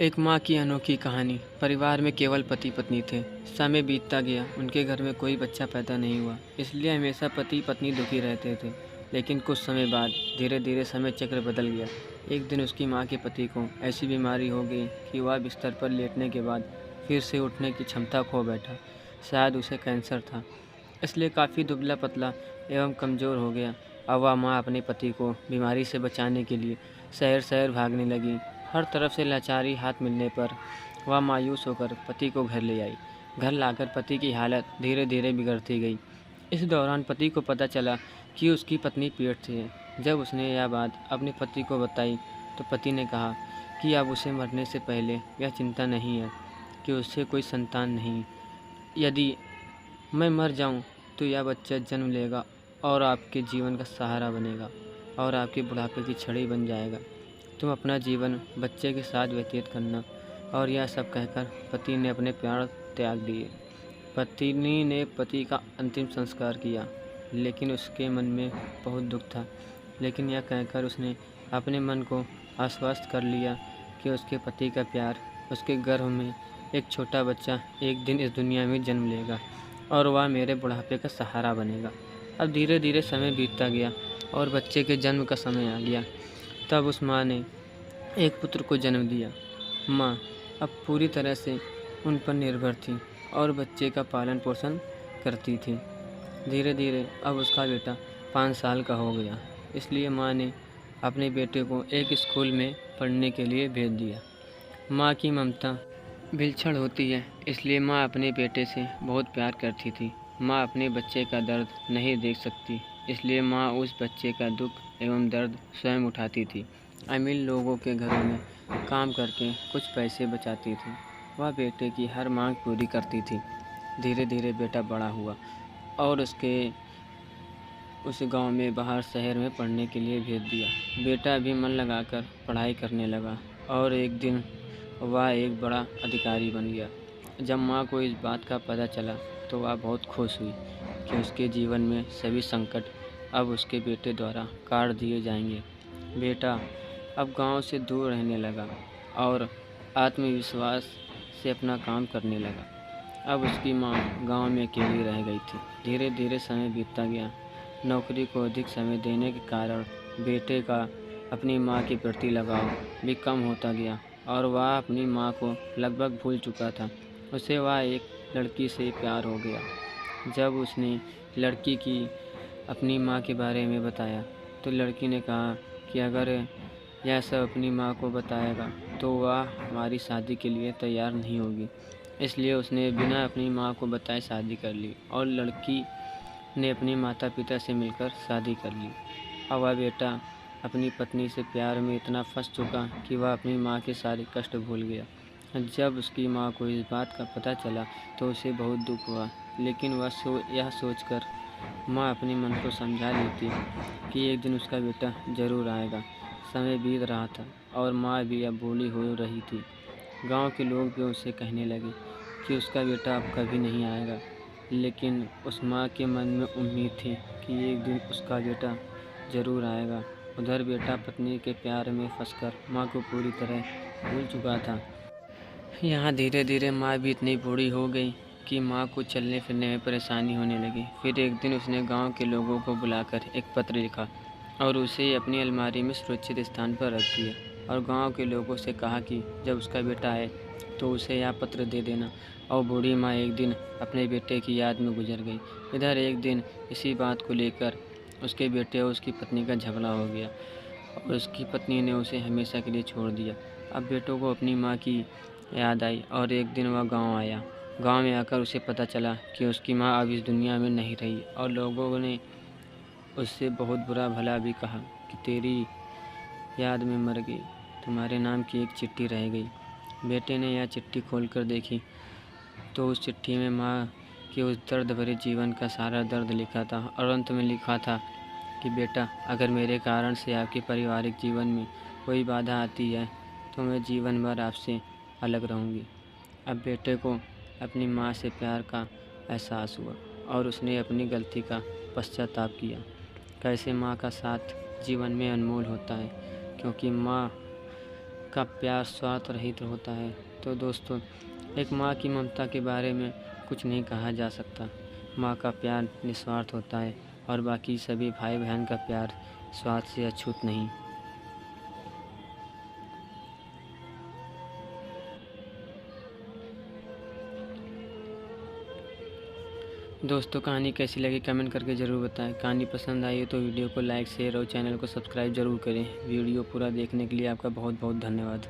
एक माँ की अनोखी कहानी। परिवार में केवल पति पत्नी थे। समय बीतता गया, उनके घर में कोई बच्चा पैदा नहीं हुआ, इसलिए हमेशा पति पत्नी दुखी रहते थे। लेकिन कुछ समय बाद धीरे धीरे समय चक्र बदल गया। एक दिन उसकी माँ के पति को ऐसी बीमारी हो गई कि वह बिस्तर पर लेटने के बाद फिर से उठने की क्षमता खो बैठा। शायद उसे कैंसर था, इसलिए काफ़ी दुबला पतला एवं कमज़ोर हो गया। अब वह माँ अपने पति को बीमारी से बचाने के लिए शहर शहर भागने लगी। हर तरफ से लाचारी हाथ मिलने पर वह मायूस होकर पति को घर ले आई। घर लाकर पति की हालत धीरे धीरे बिगड़ती गई। इस दौरान पति को पता चला कि उसकी पत्नी पेट से है। जब उसने यह बात अपने पति को बताई तो पति ने कहा कि अब उसे मरने से पहले यह चिंता नहीं है कि उससे कोई संतान नहीं। यदि मैं मर जाऊं तो यह बच्चा जन्म लेगा और आपके जीवन का सहारा बनेगा और आपके बुढ़ापे की छड़ी बन जाएगा। तुम अपना जीवन बच्चे के साथ व्यतीत करना। और यह सब कहकर पति ने अपने प्राण त्याग दिए। पत्नी ने पति का अंतिम संस्कार किया, लेकिन उसके मन में बहुत दुख था। लेकिन यह कहकर उसने अपने मन को आश्वस्त कर लिया कि उसके पति का प्यार, उसके गर्भ में एक छोटा बच्चा एक दिन इस दुनिया में जन्म लेगा और वह मेरे बुढ़ापे का सहारा बनेगा। अब धीरे धीरे समय बीतता गया और बच्चे के जन्म का समय आ गया। तब उस माँ ने एक पुत्र को जन्म दिया। माँ अब पूरी तरह से उन पर निर्भर थी और बच्चे का पालन पोषण करती थी। धीरे धीरे अब उसका बेटा 5 साल का हो गया, इसलिए माँ ने अपने बेटे को एक स्कूल में पढ़ने के लिए भेज दिया। माँ की ममता विलक्षण होती है, इसलिए माँ अपने बेटे से बहुत प्यार करती थी। माँ अपने बच्चे का दर्द नहीं देख सकती, इसलिए माँ उस बच्चे का दुख एवं दर्द स्वयं उठाती थी। अमीर लोगों के घरों में काम करके कुछ पैसे बचाती थी। वह बेटे की हर मांग पूरी करती थी। धीरे धीरे बेटा बड़ा हुआ और उस गांव में बाहर शहर में पढ़ने के लिए भेज दिया। बेटा भी मन लगाकर पढ़ाई करने लगा और एक दिन वह एक बड़ा अधिकारी बन गया। जब माँ को इस बात का पता चला तो वह बहुत खुश हुई कि उसके जीवन में सभी संकट अब उसके बेटे द्वारा काट दिए जाएंगे। बेटा अब गांव से दूर रहने लगा और आत्मविश्वास से अपना काम करने लगा। अब उसकी माँ गांव में अकेली रह गई थी। धीरे धीरे समय बीतता गया। नौकरी को अधिक समय देने के कारण बेटे का अपनी माँ के प्रति लगाव भी कम होता गया और वह अपनी माँ को लगभग भूल चुका था। उसे वह एक लड़की से प्यार हो गया। जब उसने लड़की की अपनी माँ के बारे में बताया तो लड़की ने कहा कि अगर यह सब अपनी माँ को बताएगा तो वह हमारी शादी के लिए तैयार नहीं होगी। इसलिए उसने बिना अपनी माँ को बताए शादी कर ली और लड़की ने अपने माता पिता से मिलकर शादी कर ली। अब वह बेटा अपनी पत्नी से प्यार में इतना फंस चुका कि वह अपनी माँ के सारे कष्ट भूल गया। जब उसकी माँ को इस बात का पता चला तो उसे बहुत दुख हुआ, लेकिन वह यह सोचकर माँ अपने मन को समझा लेती कि एक दिन उसका बेटा जरूर आएगा। समय बीत रहा था और माँ भी अब बूढ़ी हो रही थी। गांव के लोग भी उससे कहने लगे कि उसका बेटा अब कभी नहीं आएगा, लेकिन उस माँ के मन में उम्मीद थी कि एक दिन उसका बेटा जरूर आएगा। उधर बेटा पत्नी के प्यार में फंसकर माँ को पूरी तरह भूल चुका था। यहाँ धीरे धीरे माँ भी इतनी बूढ़ी हो गई कि माँ को चलने फिरने में परेशानी होने लगी। फिर एक दिन उसने गांव के लोगों को बुलाकर एक पत्र लिखा और उसे अपनी अलमारी में सुरक्षित स्थान पर रख दिया और गांव के लोगों से कहा कि जब उसका बेटा आए तो उसे यह पत्र दे देना। और बूढ़ी माँ एक दिन अपने बेटे की याद में गुजर गई। इधर एक दिन इसी बात को लेकर उसके बेटे और उसकी पत्नी का झगड़ा हो गया और उसकी पत्नी ने उसे हमेशा के लिए छोड़ दिया। अब बेटों को अपनी माँ की याद आई और एक दिन वह गांव आया। गांव में आकर उसे पता चला कि उसकी माँ अब इस दुनिया में नहीं रही और लोगों ने उससे बहुत बुरा भला भी कहा कि तेरी याद में मर गई, तुम्हारे नाम की एक चिट्ठी रह गई। बेटे ने यह चिट्ठी खोलकर देखी तो उस चिट्ठी में माँ के उस दर्द भरे जीवन का सारा दर्द लिखा था और अंत में लिखा था कि बेटा, अगर मेरे कारण से आपके पारिवारिक जीवन में कोई बाधा आती है तो मैं जीवन भर आपसे अलग रहूँगी। अब बेटे को अपनी माँ से प्यार का एहसास हुआ और उसने अपनी गलती का पश्चाताप किया। कैसे माँ का साथ जीवन में अनमोल होता है, क्योंकि माँ का प्यार स्वार्थ रहित होता है। तो दोस्तों, एक माँ की ममता के बारे में कुछ नहीं कहा जा सकता। माँ का प्यार निस्वार्थ होता है और बाकी सभी भाई बहन का प्यार स्वार्थ से अछूत नहीं। दोस्तों, कहानी कैसी लगी कमेंट करके ज़रूर बताएं। कहानी पसंद आई हो तो वीडियो को लाइक शेयर और चैनल को सब्सक्राइब ज़रूर करें। वीडियो पूरा देखने के लिए आपका बहुत बहुत धन्यवाद।